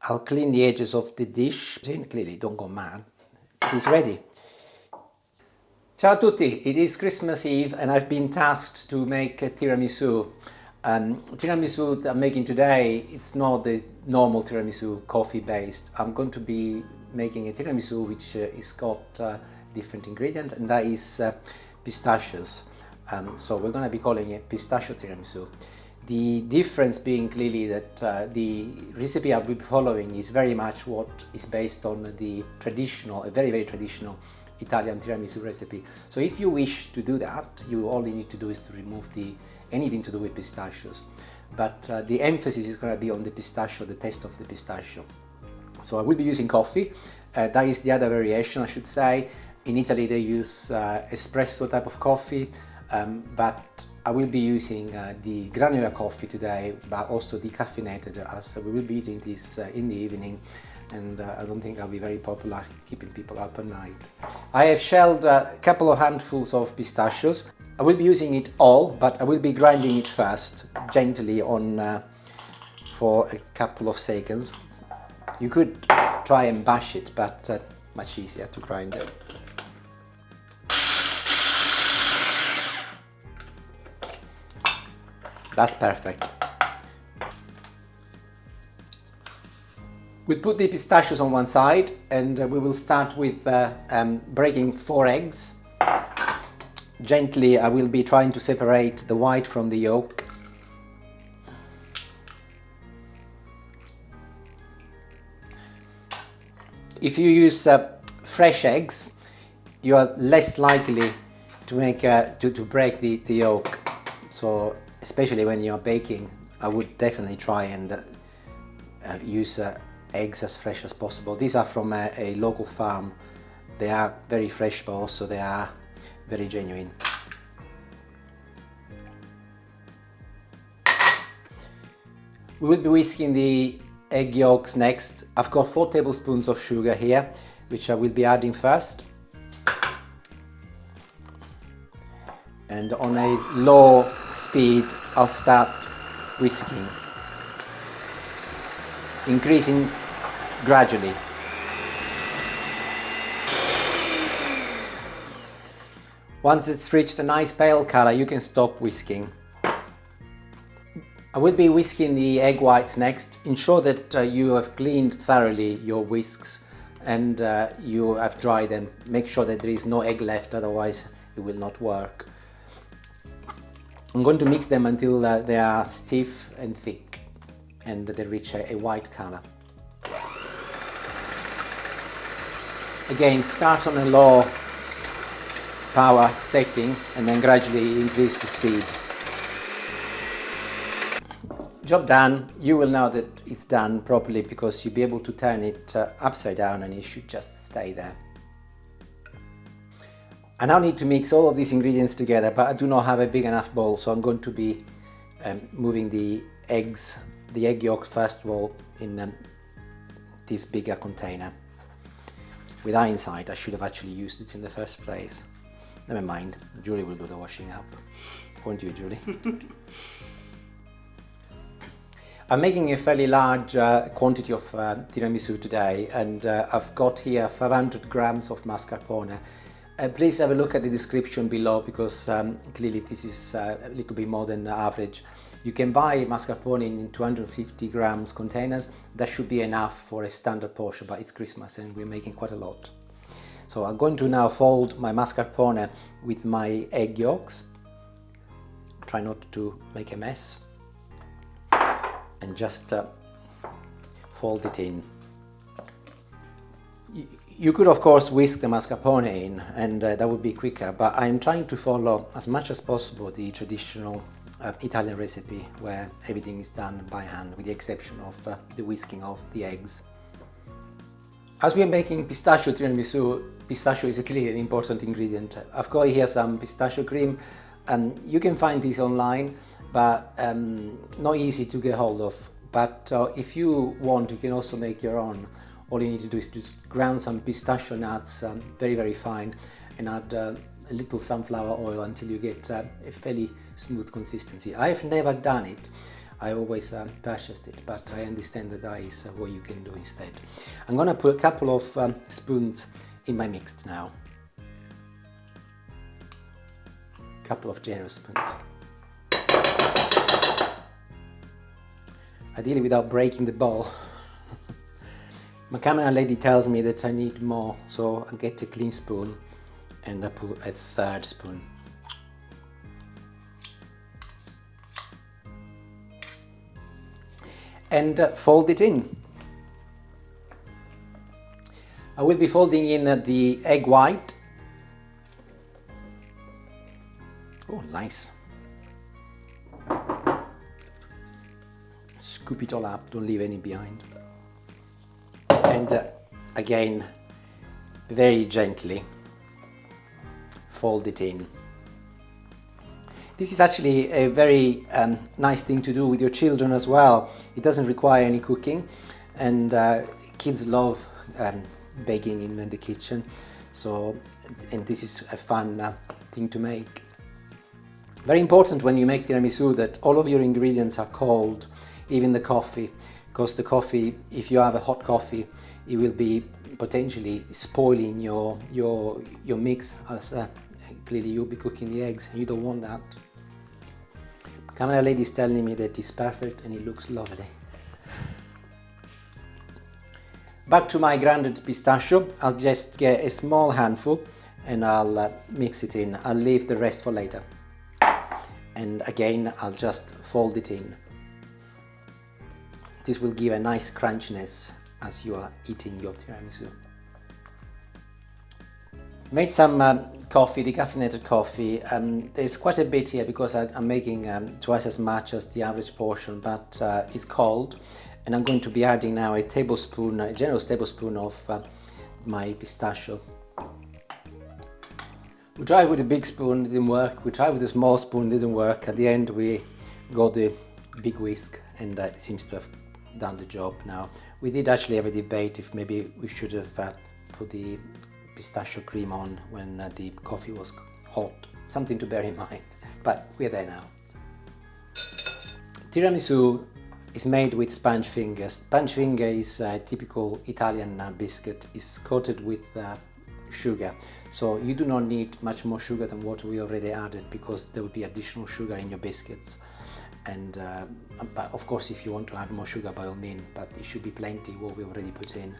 I'll clean the edges of the dish. Clearly, don't go mad. It's ready. Ciao a tutti, it is Christmas Eve and I've been tasked to make a tiramisu. Tiramisu that I'm making today, it's not the normal tiramisu coffee based. I'm going to be making a tiramisu which is got different ingredients, and that is pistachios. So we're going to be calling it pistachio tiramisu. The difference being clearly that the recipe I'll be following is very much what is based on the traditional, a very traditional Italian tiramisu recipe. So if you wish to do that, all you need to do is to remove anything to do with pistachios. But the emphasis is going to be on the pistachio, the taste of the pistachio. So I will be using coffee. That is the other variation, I should say. In Italy they use espresso type of coffee, but I will be using the granular coffee today, but also decaffeinated, as we will be eating this in the evening, and I don't think I'll be very popular keeping people up at night. I have shelled a couple of handfuls of pistachios. I will be using it all, but I will be grinding it first, gently on for a couple of seconds. You could try and bash it, but much easier to grind it. That's perfect. We'll put the pistachios on one side, and we will start with breaking 4 eggs. Gently, I will be trying to separate the white from the yolk. If you use fresh eggs, you are less likely to make to break the yolk. So especially when you're baking, I would definitely try and use eggs as fresh as possible. These are from a local farm. They are very fresh, but also they are very genuine. We will be whisking the egg yolks next. I've got 4 tablespoons of sugar here, which I will be adding first. And on a low speed, I'll start whisking, increasing gradually. Once it's reached a nice pale color, you can stop whisking. I will be whisking the egg whites next. Ensure that you have cleaned thoroughly your whisks and you have dried them. Make sure that there is no egg left, otherwise it will not work. I'm going to mix them until they are stiff and thick and they reach a white color. Again, start on a low power setting and then gradually increase the speed. Job done. You will know that it's done properly because you'll be able to turn it upside down and it should just stay there. I now need to mix all of these ingredients together, but I do not have a big enough bowl, so I'm going to be moving the egg yolk first of all in this bigger container. With hindsight, I should have actually used it in the first place. Never mind, Julie will do the washing up. Won't you, Julie? I'm making a fairly large quantity of tiramisu today, and I've got here 500 grams of mascarpone. Please have a look at the description below because clearly this is a little bit more than average. You can buy mascarpone in 250 grams containers. That should be enough for a standard portion, but it's Christmas and we're making quite a lot. So I'm going to now fold my mascarpone with my egg yolks. Try not to make a mess. And just fold it in. You could of course whisk the mascarpone in and that would be quicker, but I'm trying to follow as much as possible the traditional Italian recipe where everything is done by hand with the exception of the whisking of the eggs. As we are making pistachio tiramisu, pistachio is clearly an important ingredient. I've got here some pistachio cream. You can find this online, but not easy to get hold of. But if you want, you can also make your own. All you need to do is just ground some pistachio nuts very fine and add a little sunflower oil until you get a fairly smooth consistency. I have never done it. I always purchased it, but I understand that that is what you can do instead. I'm gonna put a couple of spoons in my mix now. A couple of generous spoons. Ideally without breaking the bowl. My camera lady tells me that I need more, so I get a clean spoon and I put a third spoon. And fold it in. I will be folding in the egg white. Oh, nice. Scoop it all up, don't leave any behind. And again, very gently fold it in. This is actually a very nice thing to do with your children as well. It doesn't require any cooking, and kids love baking in the kitchen. So, and this is a fun thing to make. Very important when you make tiramisu that all of your ingredients are cold, even the coffee, because the coffee, if you have a hot coffee, it will be potentially spoiling your mix, as clearly you'll be cooking the eggs and you don't want that. Camera lady is telling me that it's perfect and it looks lovely. Back to my grounded pistachio, I'll just get a small handful and I'll mix it in. I'll leave the rest for later. And again, I'll just fold it in. This will give a nice crunchiness as you are eating your tiramisu. Made some coffee, decaffeinated coffee. There's quite a bit here because I'm making twice as much as the average portion, but it's cold, and I'm going to be adding now a tablespoon, a generous tablespoon of my pistachio. We tried with a big spoon, it didn't work. We tried with a small spoon, it didn't work. At the end we got the big whisk, and it seems to have done the job now. We did actually have a debate if maybe we should have put the pistachio cream on when the coffee was hot. Something to bear in mind, but we're there now. Tiramisu is made with sponge fingers. Sponge finger is a typical Italian biscuit. It's coated with sugar, so you do not need much more sugar than what we already added, because there will be additional sugar in your biscuits. And but of course, if you want to add more sugar, by all means, but it should be plenty what we already put in.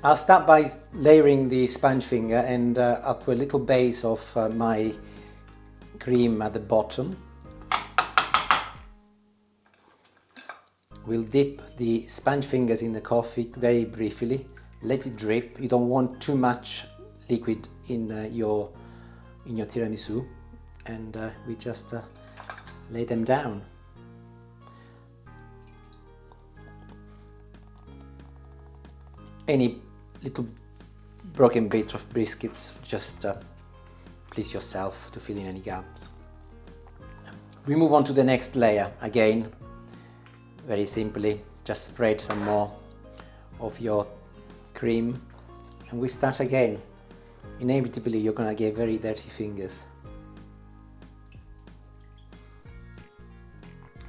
I'll start by layering the sponge finger, and I'll put a little base of my cream at the bottom. We'll dip the sponge fingers in the coffee very briefly, let it drip. You don't want too much liquid in your tiramisu, and we just lay them down. Any little broken bits of biscuits, just please yourself to fill in any gaps. We move on to the next layer. Again, very simply, just spread some more of your cream, and we start again. Inevitably, you're gonna get very dirty fingers.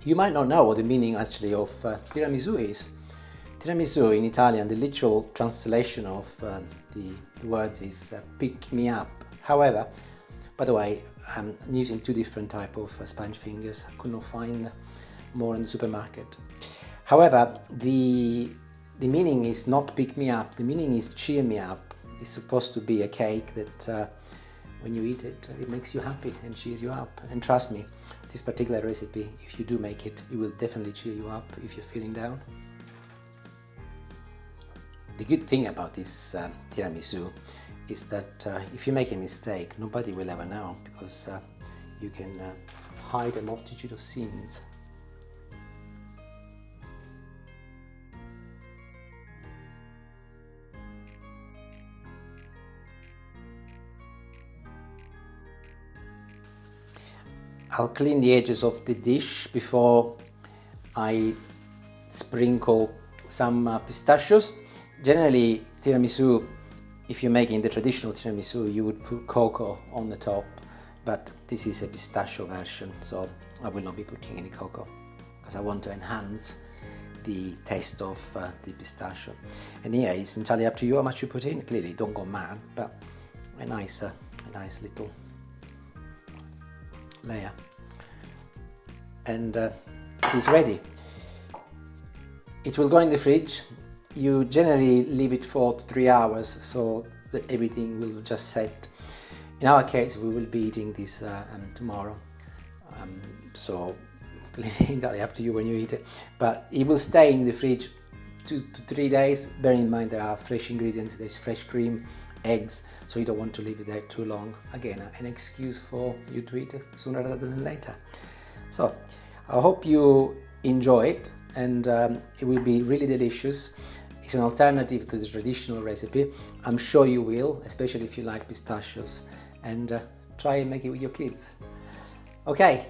You might not know what the meaning actually of tiramisu is. Tiramisu in Italian, the literal translation of the words is pick me up. However, by the way, I'm using two different types of sponge fingers. I could not find more in the supermarket. However, the meaning is not pick me up, the meaning is cheer me up. It's supposed to be a cake that when you eat it, it makes you happy and cheers you up. And trust me, this particular recipe, if you do make it, it will definitely cheer you up if you're feeling down. The good thing about this tiramisu is that if you make a mistake, nobody will ever know, because you can hide a multitude of sins. I'll clean the edges of the dish before I sprinkle some pistachios. Generally, tiramisu, if you're making the traditional tiramisu, you would put cocoa on the top, but this is a pistachio version, so I will not be putting any cocoa. because I want to enhance the taste of the pistachio. And here it's entirely up to you how much you put in. Clearly don't go mad, but a nice little layer. And it is ready. It will go in the fridge. You generally leave it for 3 hours so that everything will just set. In our case, we will be eating this tomorrow. So clearly entirely up to you when you eat it. But it will stay in the fridge 2 to 3 days. Bear in mind there are fresh ingredients, there's fresh cream, eggs, so you don't want to leave it there too long. Again, an excuse for you to eat it sooner rather than later. So I hope you enjoy it, and it will be really delicious. It's an alternative to the traditional recipe. I'm sure you will, especially if you like pistachios, and try and make it with your kids. Okay,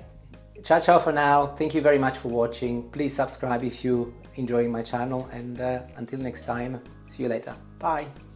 ciao for now. Thank you very much for watching. Please subscribe if you're enjoying my channel, and until next time, see you later. Bye.